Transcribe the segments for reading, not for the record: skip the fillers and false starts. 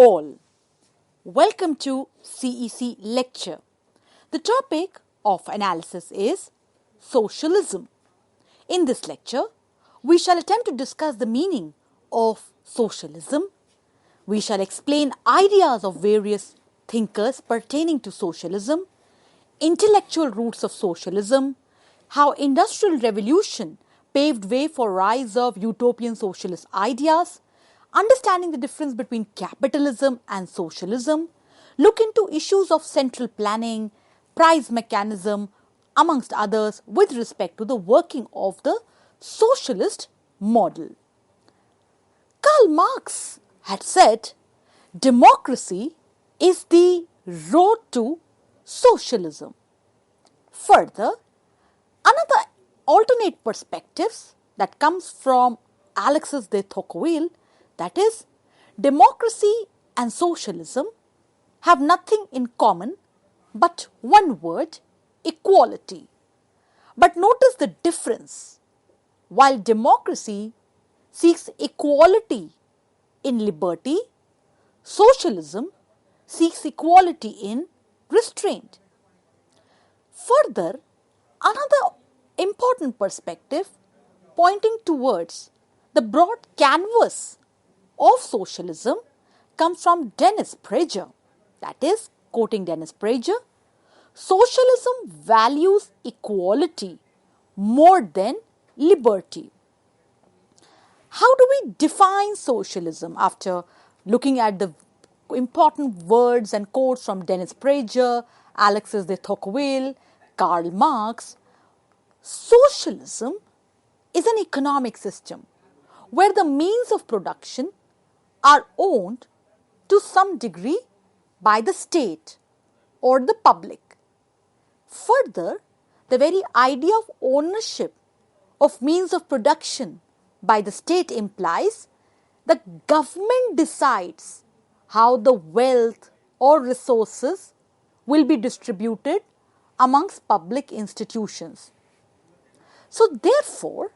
all. Welcome to CEC lecture. The topic of analysis is socialism. In this lecture, we shall attempt to discuss the meaning of socialism. We shall explain ideas of various thinkers pertaining to socialism, intellectual roots of socialism, how industrial revolution paved way for rise of utopian socialist ideas, understanding the difference between capitalism and socialism, look into issues of central planning, price mechanism, amongst others, with respect to the working of the socialist model. Karl Marx had said, democracy is the road to socialism. Further, another alternate perspectives that comes from Alexis de Tocqueville, that is, democracy and socialism have nothing in common but one word, equality. But notice the difference. While democracy seeks equality in liberty, socialism seeks equality in restraint. Further, another important perspective pointing towards the broad canvas of socialism comes from Dennis Prager. That is, quoting Dennis Prager, socialism values equality more than liberty. How do we define socialism after looking at the important words and quotes from Dennis Prager, Alexis de Tocqueville, Karl Marx? Socialism is an economic system where the means of production are owned to some degree by the state or the public. Further, the very idea of ownership of means of production by the state implies the government decides how the wealth or resources will be distributed amongst public institutions. So, therefore,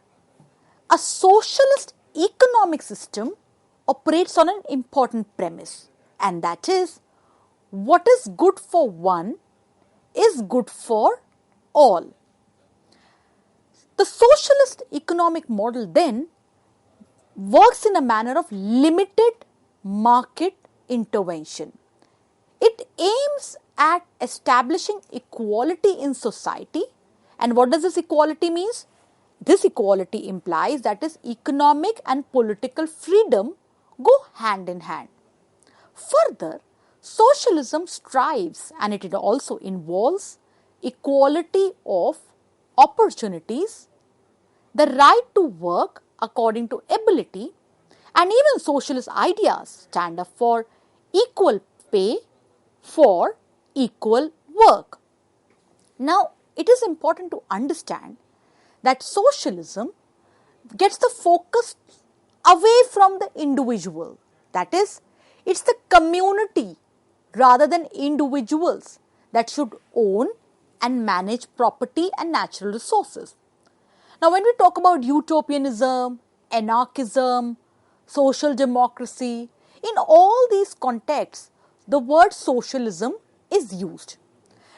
a socialist economic system operates on an important premise, and that is, what is good for one is good for all. The socialist economic model then works in a manner of limited market intervention. It aims at establishing equality in society. And what does this equality mean? This equality implies that is economic and political freedom go hand in hand. Further, socialism strives, and it also involves equality of opportunities, the right to work according to ability, and even socialist ideas stand up for equal pay for equal work. Now, it is important to understand that socialism gets the focus away from the individual. That is, it's the community rather than individuals that should own and manage property and natural resources. Now, when we talk about utopianism, anarchism, social democracy, in all these contexts, the word socialism is used.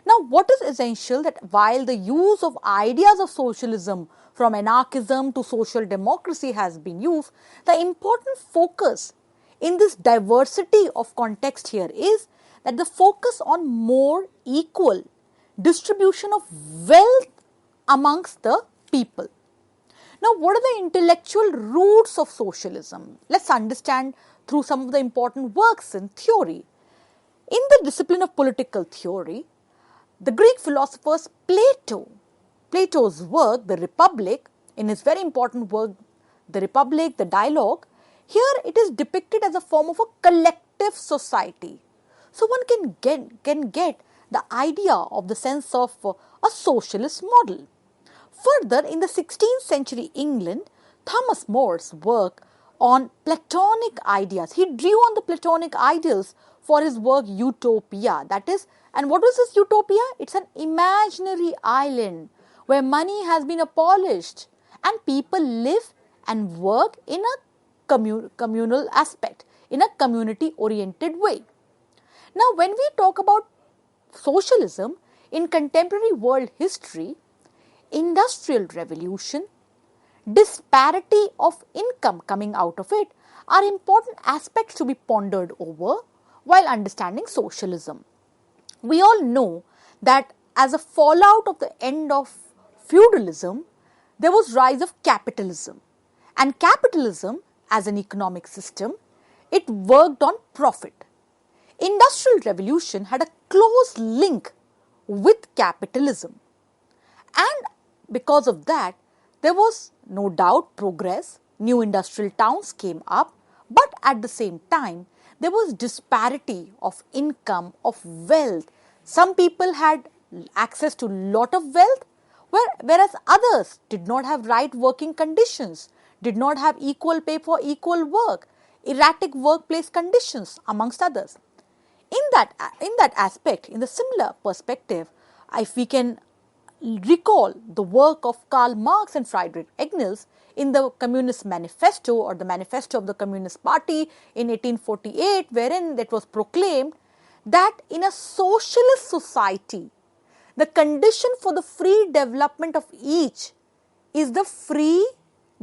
Now, what is essential that while the use of ideas of socialism from anarchism to social democracy has been used, the important focus in this diversity of context here is that the focus on more equal distribution of wealth amongst the people. Now, what are the intellectual roots of socialism? Let's understand through some of the important works in theory. In the discipline of political theory, the Greek philosophers Plato's work, The Republic, in his very important work, The Republic, the Dialogue, here it is depicted as a form of a collective society. So one can get the idea of the sense of a socialist model. Further, in the 16th century England, Thomas More's work on Platonic ideas, he drew on the Platonic ideals for his work Utopia. That is, and what was this utopia? It's an imaginary island where money has been abolished and people live and work in a communal aspect. in a community-oriented way. Now, when we talk about socialism in contemporary world history, industrial revolution, disparity of income coming out of it are important aspects to be pondered over while understanding socialism. We all know that as a fallout of the end of feudalism, there was rise of capitalism. And capitalism as an economic system, it worked on profit. Industrial revolution had a close link with capitalism. And because of that, there was no doubt progress, new industrial towns came up, but at the same time, there was disparity of income, of wealth. Some people had access to lot of wealth, whereas others did not have right working conditions, did not have equal pay for equal work, erratic workplace conditions, amongst others. In that aspect, in the similar perspective, if we can recall the work of Karl Marx and Friedrich Engels in the Communist Manifesto or the Manifesto of the Communist Party in 1848, wherein it was proclaimed that in a socialist society, the condition for the free development of each is the free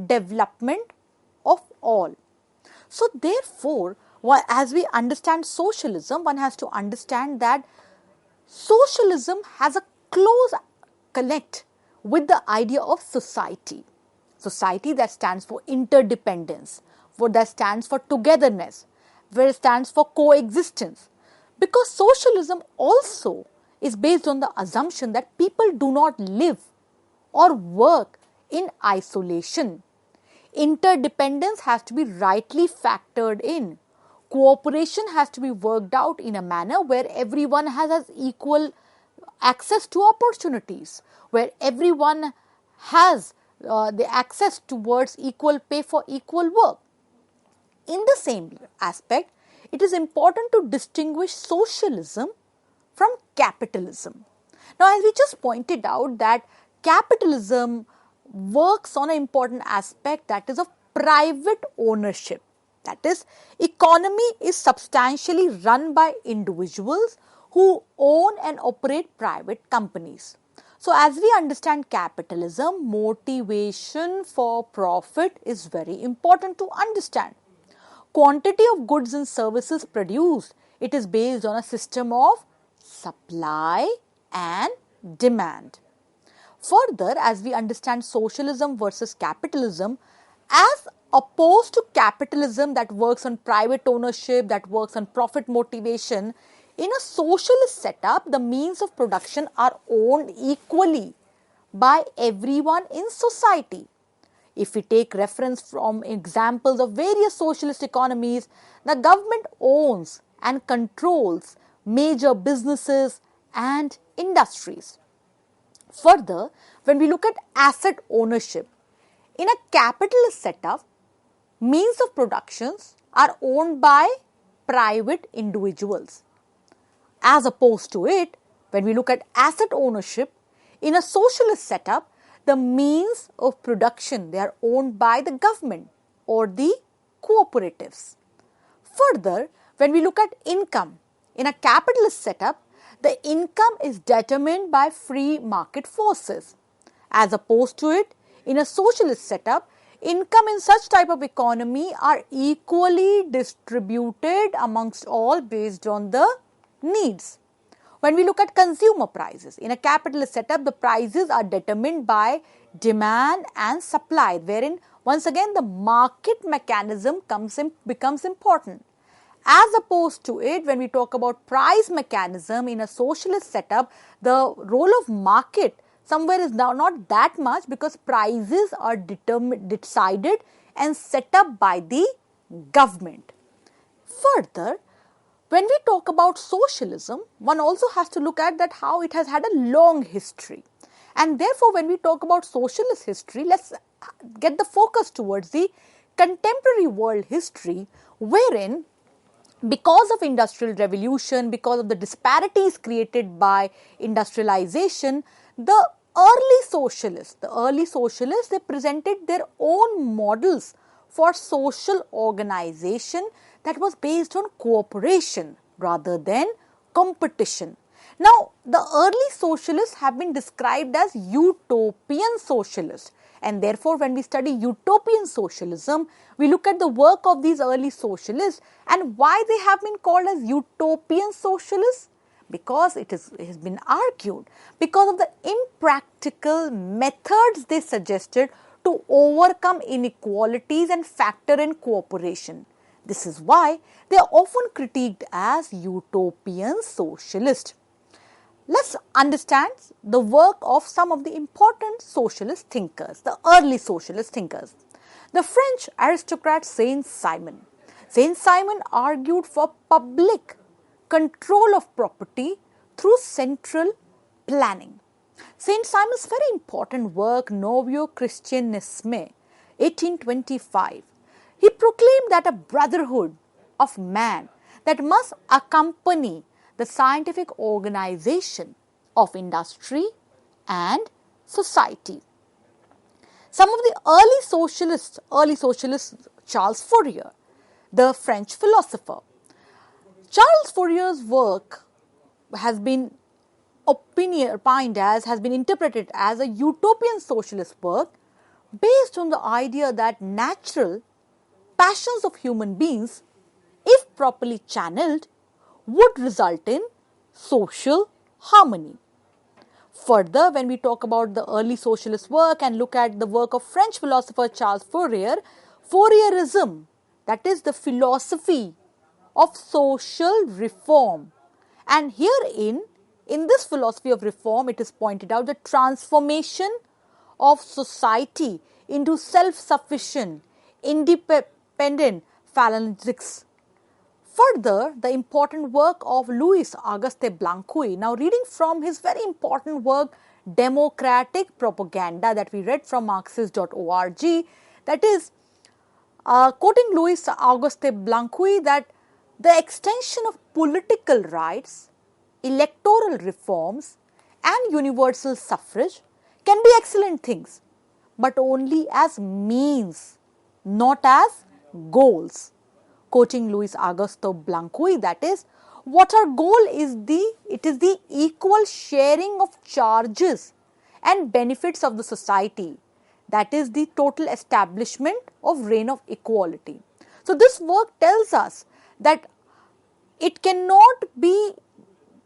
development of all. So therefore, as we understand socialism, one has to understand that socialism has a close connect with the idea of society. Society that stands for interdependence, that stands for togetherness, where it stands for coexistence. Because socialism also is based on the assumption that people do not live or work in isolation. Interdependence has to be rightly factored in. Cooperation has to be worked out in a manner where everyone has equal access to opportunities, where everyone has the access towards equal pay for equal work. In the same aspect, it is important to distinguish socialism from capitalism. Now, as we just pointed out that capitalism works on an important aspect, that is of private ownership. That is, economy is substantially run by individuals who own and operate private companies. So, as we understand capitalism, motivation for profit is very important to understand. Quantity of goods and services produced, it is based on a system of supply and demand. Further, as we understand socialism versus capitalism, as opposed to capitalism that works on private ownership, that works on profit motivation, in a socialist setup, the means of production are owned equally by everyone in society. If we take reference from examples of various socialist economies, the government owns and controls major businesses and industries. Further, when we look at asset ownership, in a capitalist setup, means of productions are owned by private individuals. As opposed to it, when we look at asset ownership, in a socialist setup, the means of production, they are owned by the government or the cooperatives. Further, when we look at income, in a capitalist setup, the income is determined by free market forces. As opposed to it, in a socialist setup, income in such type of economy are equally distributed amongst all based on the needs. When we look at consumer prices, in a capitalist setup, the prices are determined by demand and supply, wherein once again the market mechanism becomes important. As opposed to it, when we talk about price mechanism in a socialist setup, the role of market somewhere is now not that much, because prices are decided and set up by the government. Further, when we talk about socialism, one also has to look at that how it has had a long history. And therefore, when we talk about socialist history, let's get the focus towards the contemporary world history, wherein because of industrial revolution, because of the disparities created by industrialization, the early socialists, they presented their own models for social organization that was based on cooperation rather than competition. Now, the early socialists have been described as utopian socialists, and therefore when we study utopian socialism, we look at the work of these early socialists and why they have been called as utopian socialists. Because it has been argued because of the impractical methods they suggested to overcome inequalities and factor in cooperation. This is why they are often critiqued as utopian socialists. Let's understand the work of some of the important socialist thinkers, the early socialist thinkers. The French aristocrat Saint-Simon. Saint-Simon argued for public control of property through central planning. Saint-Simon's very important work, Novio Christianisme, 1825, he proclaimed that a brotherhood of man that must accompany the scientific organization of industry and society. Some of the early socialists, Charles Fourier, the French philosopher. Charles Fourier's work has been interpreted as a utopian socialist work based on the idea that natural passions of human beings, if properly channeled, would result in social harmony. Further, when we talk about the early socialist work and look at the work of French philosopher Charles Fourier, Fourierism, that is the philosophy of social reform. And herein, in this philosophy of reform, it is pointed out the transformation of society into self-sufficient, independent phalangists. Further, the important work of Louis Auguste Blanqui, now reading from his very important work, Democratic Propaganda, that we read from Marxist.org, that is, quoting Louis Auguste Blanqui, that the extension of political rights, electoral reforms, and universal suffrage can be excellent things, but only as means, not as goals. Quoting Louis Auguste Blanqui, that is, what our goal is it is the equal sharing of charges and benefits of the society, that is the total establishment of reign of equality. So this work tells us that it cannot be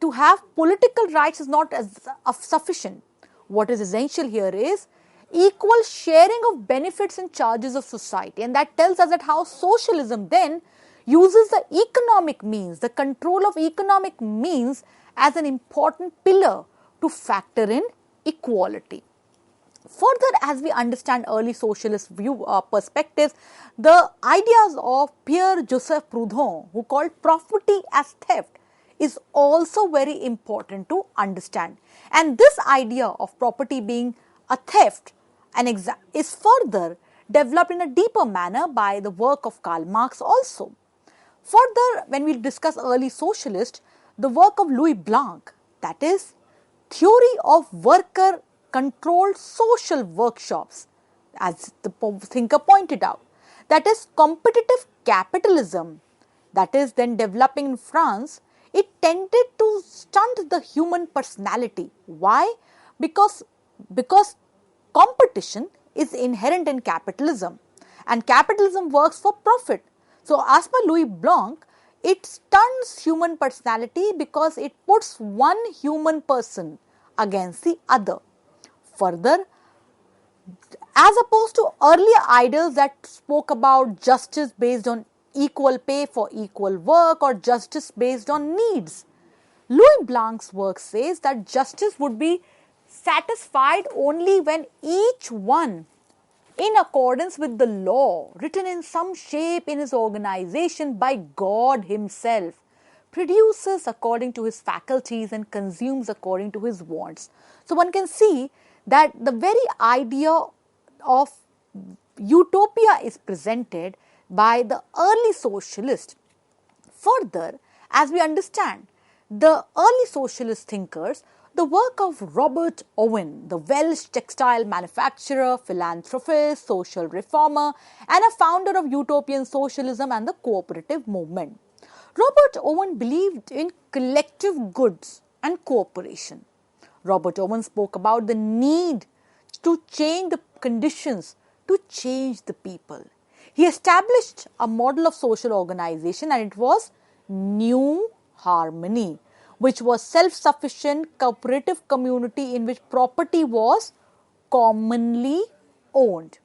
to have political rights is not as sufficient. What is essential here is equal sharing of benefits and charges of society, and that tells us that how socialism then uses the economic means, the control of economic means as an important pillar to factor in equality. Further, as we understand early socialist perspectives, the ideas of Pierre-Joseph Proudhon, who called property as theft, is also very important to understand. And this idea of property being a theft is further developed in a deeper manner by the work of Karl Marx also. Further, when we discuss early socialist, the work of Louis Blanc, that is, theory of worker-controlled social workshops, as the thinker pointed out, that is, competitive capitalism, that is then developing in France, it tended to stunt the human personality. Why? Because competition is inherent in capitalism, and capitalism works for profit. So, as per Louis Blanc, it stunts human personality because it puts one human person against the other. Further, as opposed to earlier ideals that spoke about justice based on equal pay for equal work or justice based on needs, Louis Blanc's work says that justice would be satisfied only when each one, in accordance with the law written in some shape in his organization by God himself, produces according to his faculties and consumes according to his wants. So one can see that the very idea of utopia is presented by the early socialist. Further, as we understand the early socialist thinkers, the work of Robert Owen, the Welsh textile manufacturer, philanthropist, social reformer, and a founder of utopian socialism and the cooperative movement. Robert Owen believed in collective goods and cooperation. Robert Owen spoke about the need to change the conditions, to change the people. He established a model of social organization, and it was New Harmony, which was self-sufficient cooperative community in which property was commonly owned.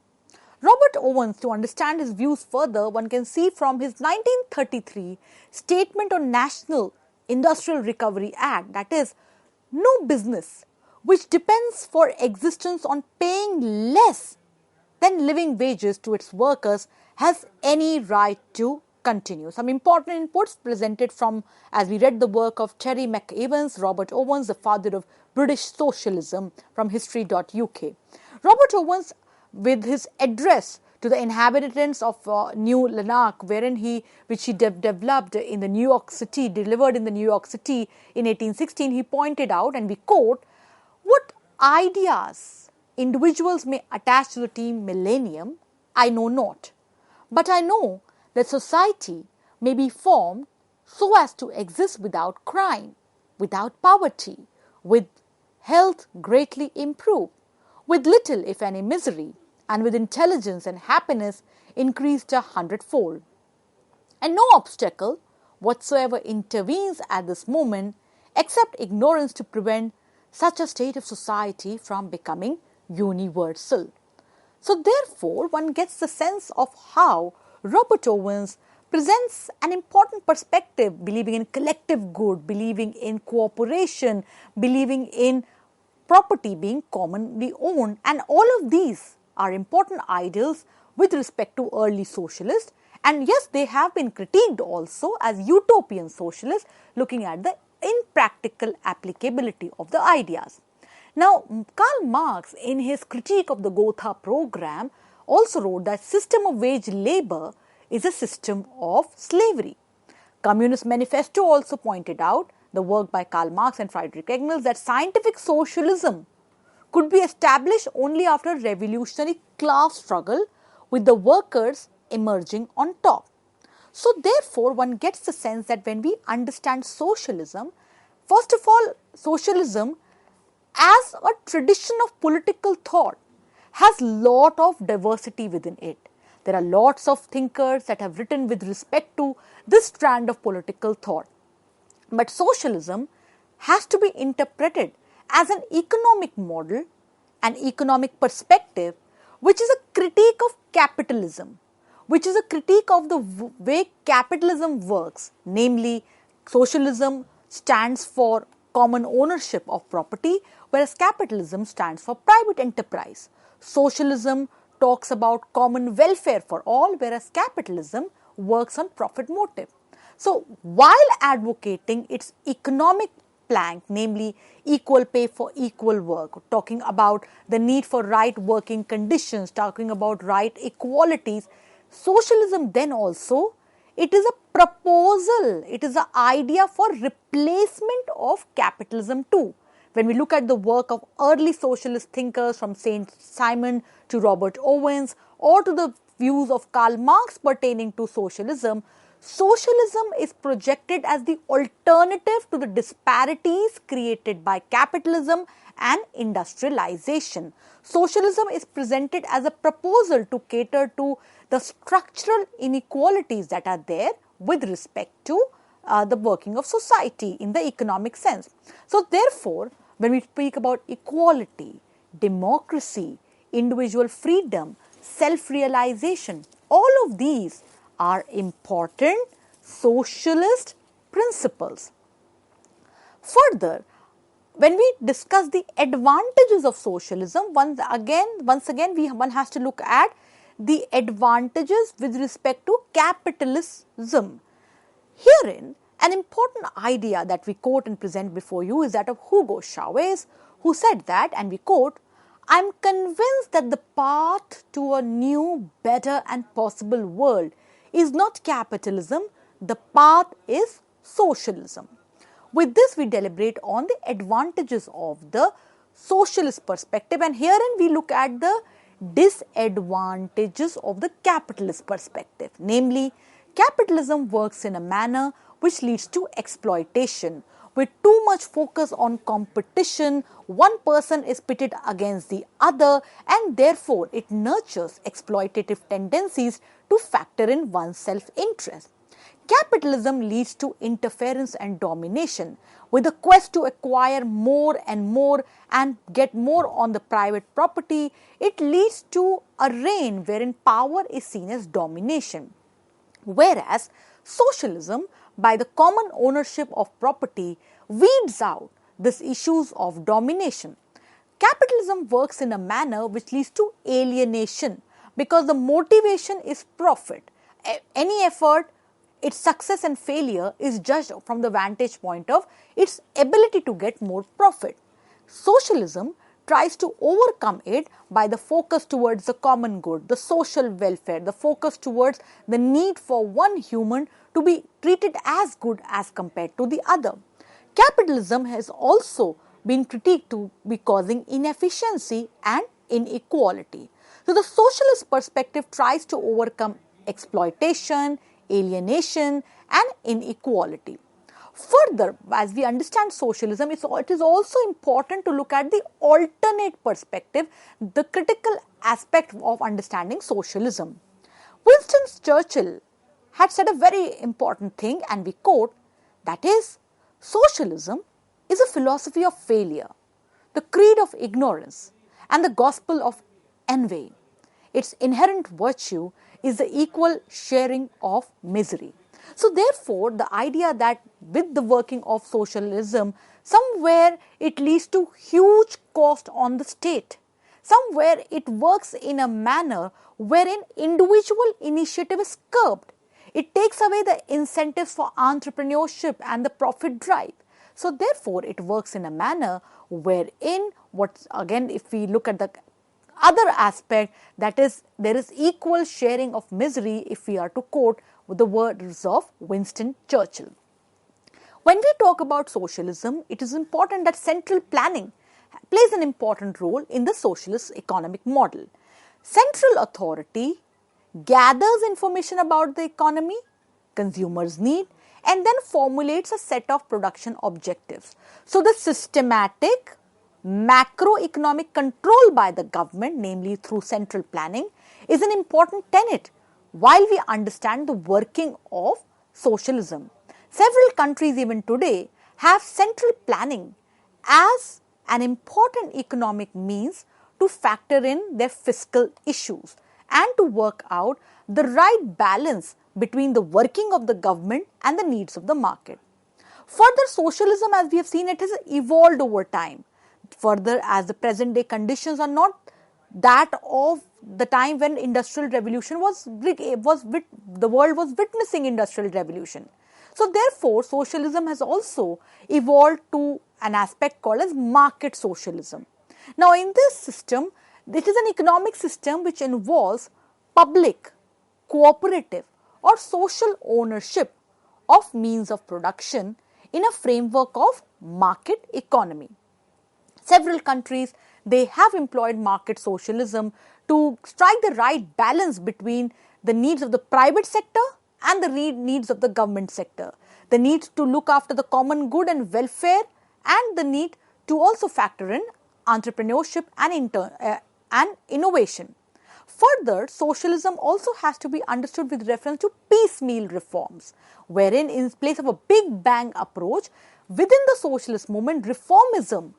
Robert Owens, to understand his views further, one can see from his 1933 Statement on National Industrial Recovery Act, that is, no business which depends for existence on paying less than living wages to its workers has any right to continue. Some important inputs presented from, as we read the work of Terry McEvans, Robert Owens, the father of British socialism, from history.uk. Robert Owens, with his address to the inhabitants of New Lanark, which he developed in the New York City, delivered in the New York City in 1816, he pointed out, and we quote, "What ideas individuals may attach to the term millennium, I know not. But I know that society may be formed so as to exist without crime, without poverty, with health greatly improved, with little, if any, misery, and with intelligence and happiness increased 100-fold. And no obstacle whatsoever intervenes at this moment except ignorance to prevent such a state of society from becoming universal." So therefore, one gets the sense of how Robert Owens presents an important perspective, believing in collective good, believing in cooperation, believing in property being commonly owned, and all of these are important ideals with respect to early socialists, and yes, they have been critiqued also as utopian socialists, looking at the impractical applicability of the ideas. Now, Karl Marx, in his critique of the Gotha program, also wrote that system of wage labor is a system of slavery. Communist Manifesto also pointed out, the work by Karl Marx and Friedrich Engels, that scientific socialism could be established only after a revolutionary class struggle with the workers emerging on top. So therefore, one gets the sense that when we understand socialism, first of all, socialism as a tradition of political thought has lot of diversity within it. There are lots of thinkers that have written with respect to this strand of political thought. But socialism has to be interpreted as an economic model, an economic perspective, which is a critique of capitalism, which is a critique of the way capitalism works. Namely, socialism stands for common ownership of property, whereas capitalism stands for private enterprise. Socialism talks about common welfare for all, whereas capitalism works on profit motive. So, while advocating its economic plank, namely equal pay for equal work, talking about the need for right working conditions, talking about right equalities, socialism then also, it is a proposal, it is an idea for replacement of capitalism too. When we look at the work of early socialist thinkers from Saint Simon to Robert Owens, or to the views of Karl Marx pertaining to socialism, socialism is projected as the alternative to the disparities created by capitalism and industrialization. Socialism is presented as a proposal to cater to the structural inequalities that are there with respect to the working of society in the economic sense. So therefore, when we speak about equality, democracy, individual freedom, self-realization, all of these are important socialist principles. Further, when we discuss the advantages of socialism, once again, one has to look at the advantages with respect to capitalism. Herein, an important idea that we quote and present before you is that of Hugo Chavez, who said that, and we quote, "I am convinced that the path to a new, better and possible world is not capitalism, the path is socialism." With this, we deliberate on the advantages of the socialist perspective, and herein we look at the disadvantages of the capitalist perspective. Namely, capitalism works in a manner which leads to exploitation. With too much focus on competition, one person is pitted against the other, and therefore it nurtures exploitative tendencies to factor in one's self-interest. Capitalism leads to interference and domination. With the quest to acquire more and get more on the private property, it leads to a reign wherein power is seen as domination. Whereas socialism, by the common ownership of property, weeds out these issues of domination. Capitalism works in a manner which leads to alienation because the motivation is profit. Any effort, its success and failure is judged from the vantage point of its ability to get more profit. Socialism tries to overcome it by the focus towards the common good, the social welfare, the focus towards the need for one human to be treated as good as compared to the other. Capitalism has also been critiqued to be causing inefficiency and inequality. So the socialist perspective tries to overcome exploitation, alienation and inequality. Further, as we understand socialism, it is also important to look at the alternate perspective, the critical aspect of understanding socialism. Winston Churchill had said a very important thing, and we quote, that is, socialism is a philosophy of failure, the creed of ignorance, and the gospel of envy. Its inherent virtue is the equal sharing of misery. So therefore, the idea that with the working of socialism, somewhere it leads to huge cost on the state. Somewhere it works in a manner wherein individual initiative is curbed. It takes away the incentives for entrepreneurship and the profit drive. So therefore, it works in a manner wherein, if we look at the other aspect, that is, there is equal sharing of misery, if we are to quote the words of Winston Churchill. When we talk about socialism, it is important that central planning plays an important role in the socialist economic model. Central authority gathers information about the economy, consumers' need, and then formulates a set of production objectives. So the systematic macroeconomic control by the government, namely through central planning, is an important tenet while we understand the working of socialism. Several countries even today have central planning as an important economic means to factor in their fiscal issues and to work out the right balance between the working of the government and the needs of the market. Further, socialism, as we have seen, it has evolved over time. Further, as the present day conditions are not that of the time when industrial revolution the world was witnessing industrial revolution. So therefore, socialism has also evolved to an aspect called as market socialism. Now in this system, it is an economic system which involves public, cooperative or social ownership of means of production in a framework of market economy. Several countries, they have employed market socialism to strike the right balance between the needs of the private sector and the needs of the government sector. The need to look after the common good and welfare, and the need to also factor in entrepreneurship and innovation. Further, socialism also has to be understood with reference to piecemeal reforms, wherein in place of a big bang approach, within the socialist movement, reformism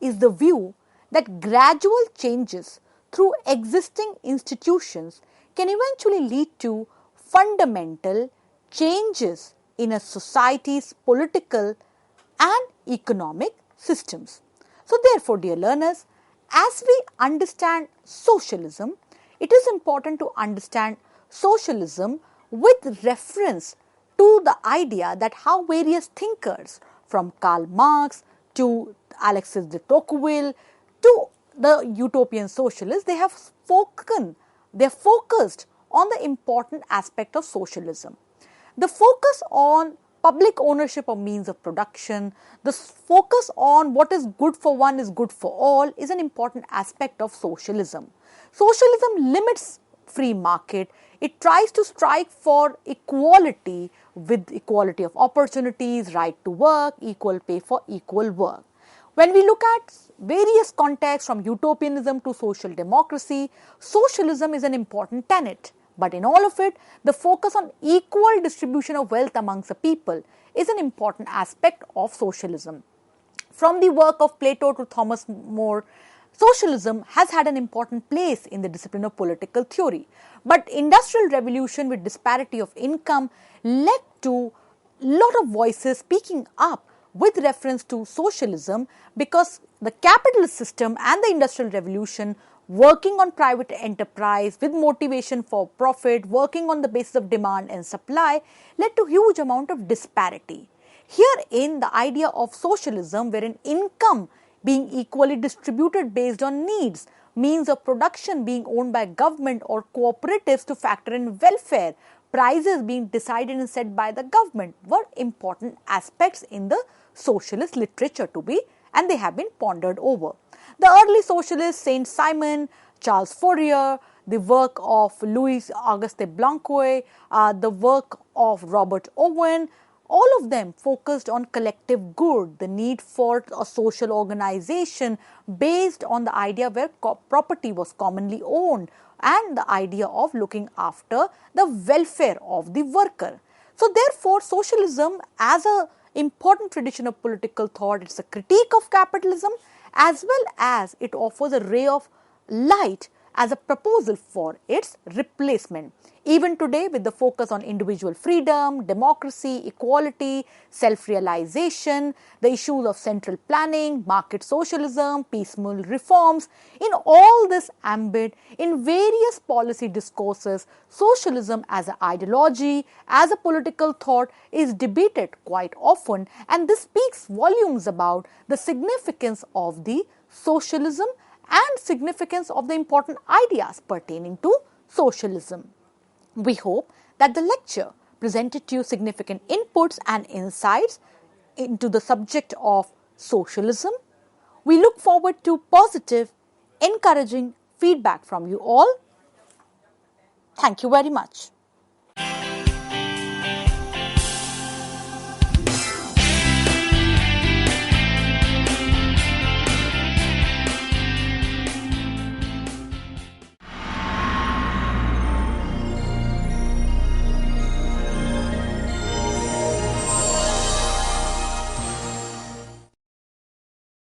is the view that gradual changes through existing institutions can eventually lead to fundamental changes in a society's political and economic systems. So therefore, dear learners, as we understand socialism, it is important to understand socialism with reference to the idea that how various thinkers from Karl Marx to Alexis de Tocqueville to the utopian socialists, they have focused on the important aspect of socialism. The focus on public ownership of means of production, the focus on what is good for one is good for all is an important aspect of socialism. Socialism limits free market. It tries to strike for equality with equality of opportunities, right to work, equal pay for equal work. When we look at various contexts from utopianism to social democracy, socialism is an important tenet. But in all of it, the focus on equal distribution of wealth amongst the people is an important aspect of socialism. From the work of Plato to Thomas More, socialism has had an important place in the discipline of political theory. But industrial revolution with disparity of income led to a lot of voices speaking up with reference to socialism, because the capitalist system and the industrial revolution, working on private enterprise with motivation for profit, working on the basis of demand and supply, led to huge amount of disparity. Herein, the idea of socialism, wherein income being equally distributed based on needs, means of production being owned by government or cooperatives to factor in welfare, prices being decided and set by the government, were important aspects in the socialist literature to be, and they have been pondered over. The early socialists, Saint Simon, Charles Fourier, the work of Louis Auguste Blanquet, the work of Robert Owen, all of them focused on collective good, the need for a social organization based on the idea where property was commonly owned, and the idea of looking after the welfare of the worker. So therefore, socialism as an important tradition of political thought, it's a critique of capitalism, as well as it offers a ray of light as a proposal for its replacement. Even today, with the focus on individual freedom, democracy, equality, self-realization, the issues of central planning, market socialism, piecemeal reforms, in all this ambit, in various policy discourses, socialism as an ideology, as a political thought is debated quite often, and this speaks volumes about the significance of the socialism and significance of the important ideas pertaining to socialism. We hope that the lecture presented to you significant inputs and insights into the subject of socialism. We look forward to positive, encouraging feedback from you all. Thank you very much.